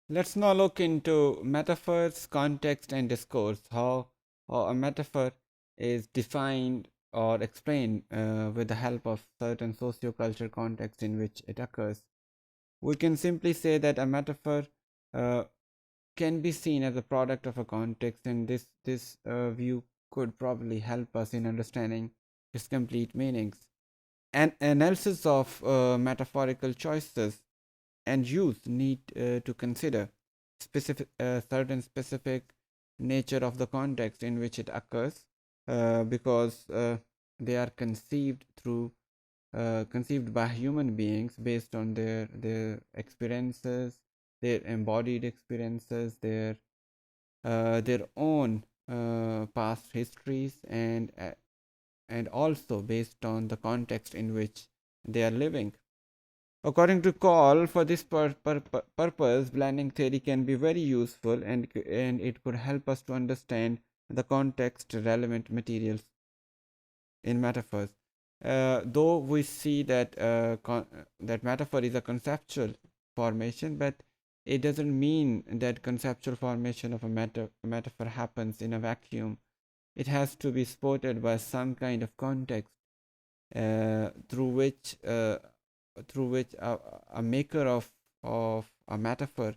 Let's now look into metaphors, context, and discourse. How a metaphor is defined or explained with the help of certain socio-cultural context in which it occurs. We can simply say that a metaphor uh, can be seen as a product of a context, and this view could probably help us in understanding its complete meanings. An analysis of metaphorical choices and use need to consider certain specific nature of the context in which it occurs, because they are conceived by human beings based on their experiences, their embodied experiences, their own past histories, and also based on the context in which they are living. According to Call, for this purpose, blending theory can be very useful, and it could help us to understand the context relevant materials in metaphors. Though we see that metaphor is a conceptual formation, but it doesn't mean that conceptual formation of a metaphor happens in a vacuum. It has to be supported by some kind of context uh, through which uh, a maker of a metaphor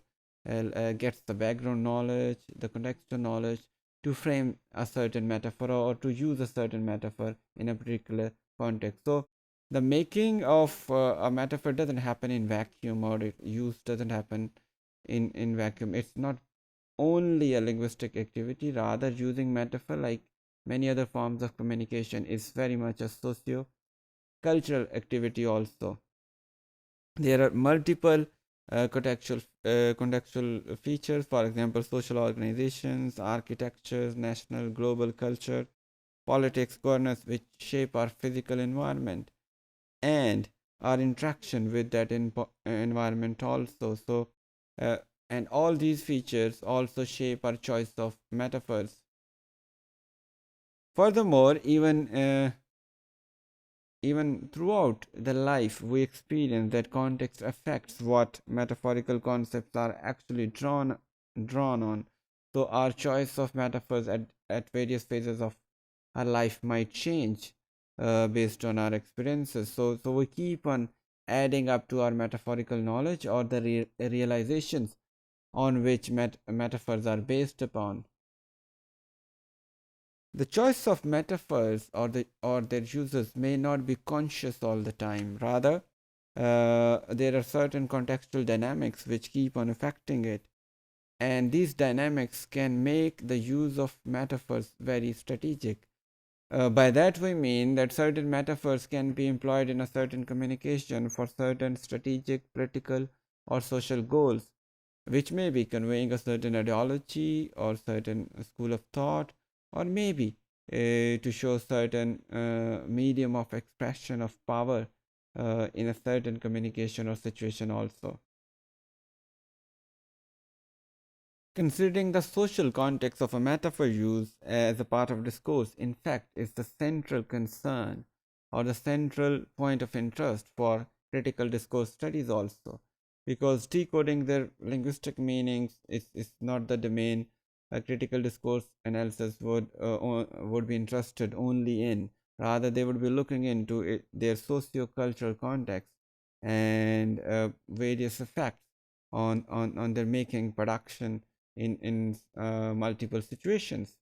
gets the background knowledge, the contextual knowledge to frame a certain metaphor, or to use a certain metaphor in a particular context. So the making of a metaphor doesn't happen in vacuum, or use doesn't happen in vacuum. It's not only a linguistic activity. Rather, using metaphor, like many other forms of communication, is very much a socio cultural activity also. There are multiple contextual features, for example, social organizations, architectures, national, global culture, politics, governance, which shape our physical environment and our interaction with that environment also. Uh, and all these features also shape our choice of metaphors. Furthermore, even throughout the life we experience, that context affects what metaphorical concepts are actually drawn on. So our choice of metaphors at various phases of our life might change based on our experiences. So we keep on adding up to our metaphorical knowledge, or the realizations on which metaphors are based upon. The choice of metaphors or their uses may not be conscious all the time. Rather, there are certain contextual dynamics which keep on affecting it, and these dynamics can make the use of metaphors very strategic. By that we mean that certain metaphors can be employed in a certain communication for certain strategic, political, or social goals, which may be conveying a certain ideology or certain school of thought, or maybe to show certain medium of expression of power in a certain communication or situation also. Considering the social context of a metaphor use as a part of discourse, in fact, is the central concern or the central point of interest for critical discourse studies also, because decoding their linguistic meanings is not the domain a critical discourse analysis would be interested only in. Rather, they would be looking into their socio-cultural context and various effects on their making production in multiple situations.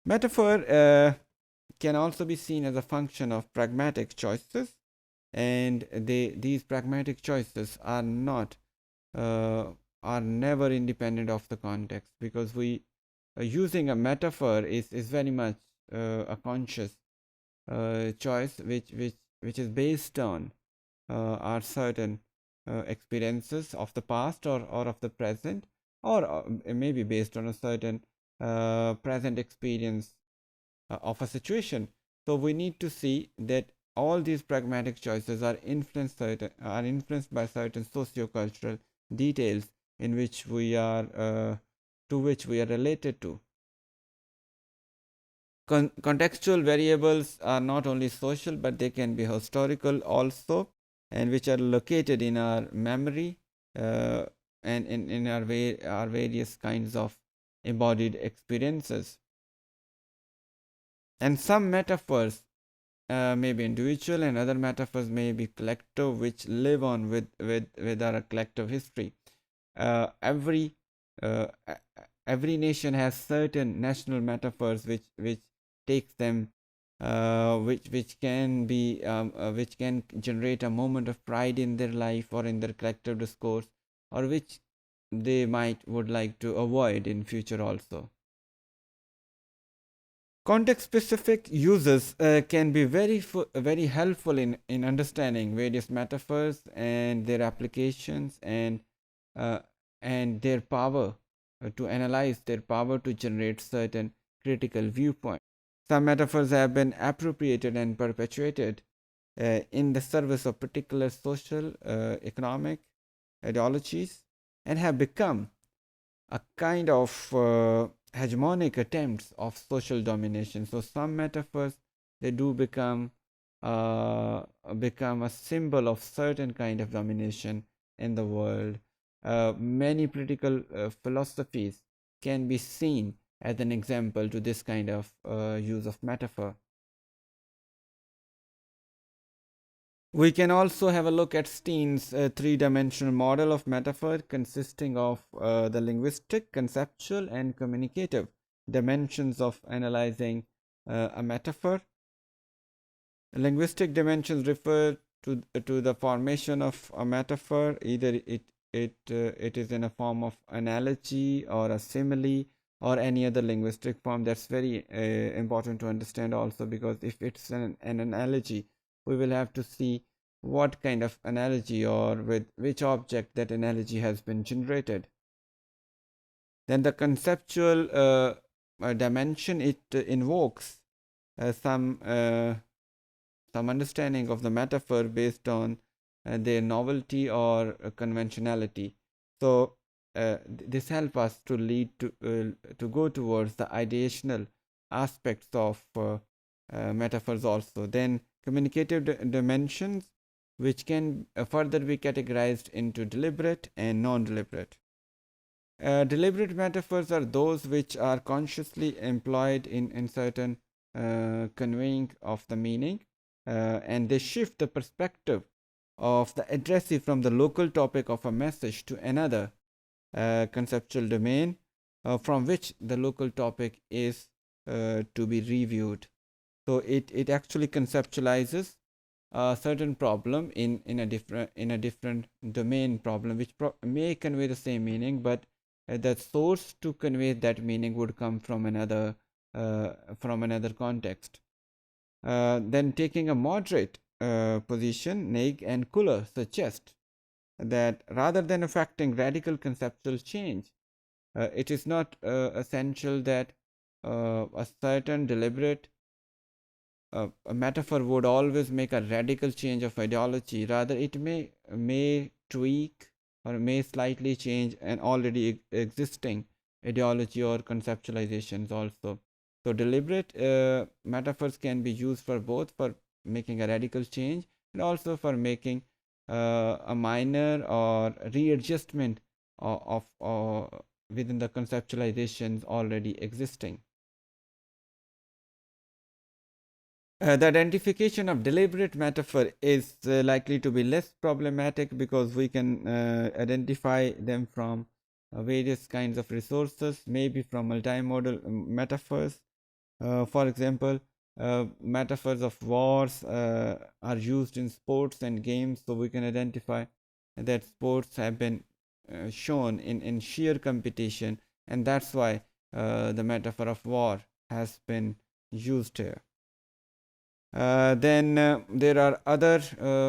Metaphor can also be seen as a function of pragmatic choices, and these pragmatic choices uh, are never independent of the context, because we using a metaphor is very much a conscious choice which is based on our certain experiences of the past, or of the present, or maybe based on a certain present experience of a situation. So we need to see that all these pragmatic choices are influenced by certain socio-cultural details in which we are to which we are related to. Contextual variables are not only social, but they can be historical also, and which are located in our memory, uh, and in our various kinds of embodied experiences. And some metaphors may be individual, and other metaphors may be collective, which live on with our collective history. Uh, every uh, every nation has certain national metaphors which takes them which can generate a moment of pride in their life or in their collective discourse, or which they might would like to avoid in future also. Context specific uses can be very helpful in understanding various metaphors and their applications, uh, and their power to analyze, their power to generate certain critical viewpoints. Some metaphors have been appropriated and perpetuated in the service of particular social, economic ideologies, and have become a kind of hegemonic attempts of social domination. So some metaphors, they do become a symbol of certain kind of domination in the world. Many political philosophies can be seen as an example to this kind of use of metaphor. We can also have a look at Steen's three-dimensional model of metaphor, consisting of the linguistic, conceptual, and communicative dimensions of analyzing a metaphor. Linguistic dimensions refer to the formation of a metaphor. Either it is in a form of analogy or a simile or any other linguistic form. That's very important to understand also, because if it's an analogy, we will have to see what kind of analogy or with which object that analogy has been generated. Then the conceptual dimension, it invokes some understanding of the metaphor based on their novelty or conventionality. So this helps us to lead to go towards the ideational aspects of metaphors also. Then communicative dimensions, which can further be categorized into deliberate and non-deliberate. Deliberate metaphors are those which are consciously employed in certain conveying of the meaning, and they shift the perspective of the addressee from the local topic of a message to another conceptual domain from which the local topic is to be reviewed. So it actually conceptualizes a certain problem in a different domain problem, which may convey the same meaning, but the source to convey that meaning would come from another context. Then taking a moderate position, Nag and Kuller suggest that rather than affecting radical conceptual change, it is not essential that a certain deliberate a metaphor would always make a radical change of ideology. Rather, it may tweak or may slightly change an already existing ideology or conceptualizations also. So deliberate metaphors can be used for both, for making a radical change and also for making a minor or readjustment of within the conceptualizations already existing. The identification of deliberate metaphor is likely to be less problematic, because we can identify them from various kinds of resources, maybe from multimodal metaphors. For example, metaphors of wars are used in sports and games, so we can identify that sports have been shown in sheer competition, and that's why the metaphor of war has been used here. Then there are other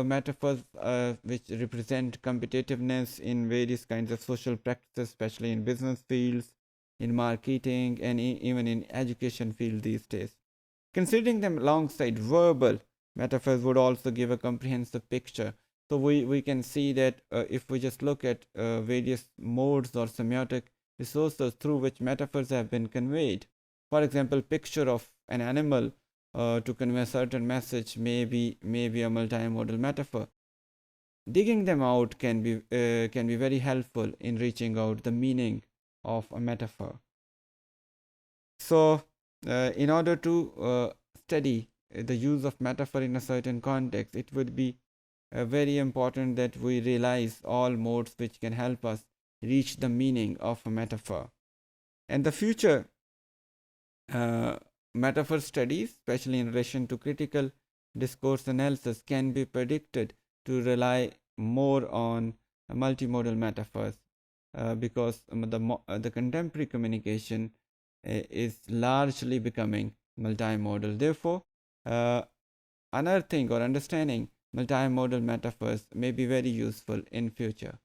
metaphors which represent competitiveness in various kinds of social practices, especially in business fields, in marketing, and even in education field these days. Considering them alongside verbal metaphors would also give a comprehensive picture. So we can see that if we just look at various modes or semiotic resources through which metaphors have been conveyed. For example, picture of an animal to convey a certain message may be a multimodal metaphor. digging them out can be very helpful in reaching out the meaning of a metaphor. So, in order to study the use of metaphor in a certain context, it would be very important that we realize all modes which can help us reach the meaning of a metaphor. And the future uh, metaphor studies, especially in relation to critical discourse analysis, can be predicted to rely more on multimodal metaphors because the contemporary communication is largely becoming multimodal. Therefore, uh, unearthing or understanding multimodal metaphors may be very useful in future.